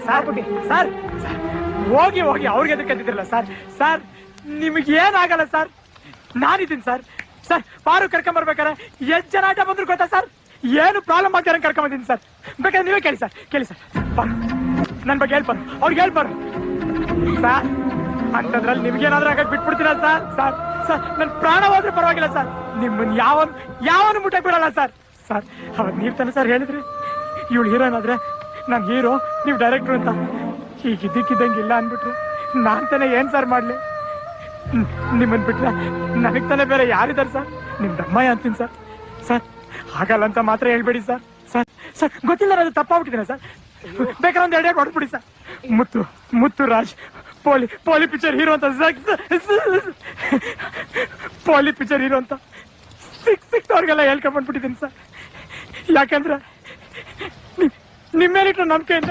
Sir ಹೋಗಿ ಹೋಗಿ ಅವ್ರಿಗೆ ಎದಕ್ಕೆ ಕತ್ತಿದ್ರಲ್ಲ ಸರ್. ಸರ್ ನಿಮಗೆ ಏನಾಗಲ್ಲ ಸರ್, ನಾನಿದ್ದೀನಿ ಸರ್. ಸರ್ ಪಾರು ಕರ್ಕೊಂಬರ್ಬೇಕಾರೆ ಎಷ್ಟು ಜನ ಆಟ ಬಂದ್ರು ಗೊತ್ತಾ ಸರ್, ಏನು ಪ್ರಾಬ್ಲಮ್ ಆಗ್ತಾರೆ ಕರ್ಕೊಂಬಂದಿದ್ದೀನಿ ಸರ್. ಬೇಕಾದ್ರೆ ನೀವೇ ಕೇಳಿ ಸರ್, ಕೇಳಿ ಸರ್. ನನ್ನ ಬಗ್ಗೆ ಹೇಳ್ಬಾರ್ದು, ಅವ್ರಿಗೆ ಹೇಳ್ಬಾರ್ದು ಸರ್. ಅಂತದ್ರಲ್ಲಿ ನಿಮ್ಗೇನಾದ್ರೂ ಆಗಕ್ಕೆ ಬಿಟ್ಬಿಡ್ತೀರಾ ಸರ್? ಸರ್ ಸರ್ ನನ್ನ ಪ್ರಾಣ ಹೋದ್ರೆ ಪರವಾಗಿಲ್ಲ ಸರ್, ನಿಮ್ಮನ್ನ ಯಾವನು ಮುಟ್ಟಕ್ಕೆ ಬಿಡಲ್ಲ ಸರ್. ಸರ್ ಅವತ್ತು ನೀವು ತಾನೆ ಸರ್ ಹೇಳಿದ್ರಿ ಇವಳು ಹೀರೋಯಿನ್ ಆದ್ರೆ ನಾನು ಹೀರೋ, ನೀವು ಡೈರೆಕ್ಟ್ರು ಅಂತ. ಈಗ ಇದ್ದಕ್ಕಿದ್ದಂಗಿಲ್ಲ ಅಂದ್ಬಿಟ್ರು ನಾನ್ ತಾನೆ ಏನ್ ಸರ್ ಮಾಡ್ಲಿ? ನಿಮ್ಮನ್ ಬಿಟ್ರೆ ನನಗ್ ತಾನೆ ಬೇರೆ ಯಾರಿದ್ದಾರೆ ಸರ್? ನಿಮ್ ದಮ್ಮಯ್ಯ ಅಂತೀನಿ ಸರ್. ಸರ್ ಹಾಗಲ್ಲ ಅಂತ ಮಾತ್ರ ಹೇಳ್ಬೇಡಿ ಸರ್. ಸರ್ ಸರ್ ಗೊತ್ತಿಲ್ಲ, ಅದು ತಪ್ಪಾಗ್ಬಿಟ್ಟಿದ್ದೀನಿ ಸರ್. ಬೇಕಾದ್ರೆ ಒಂದು ಎರಡೇ ಹೊಡ್ಬಿಡಿ ಸರ್. ಮುತ್ತು ರಾಜ್ ಪೋಲಿ ಪಿಕ್ಚರ್ ಹೀರೋ ಅಂತ, ಪೋಲಿ ಪಿಕ್ಚರ್ ಹೀರೋ ಅಂತ ಸಿಕ್ತವ್ರಿಗೆಲ್ಲ ಹೇಳ್ಕೊಂಡ್ಬಿಟ್ಟಿದ್ದೀನಿ ಸರ್. ಯಾಕಂದ್ರೆ ನಿಮ್ಮೇಲಿಟ್ಟು ನಂಬಿಕೆಯಿಂದ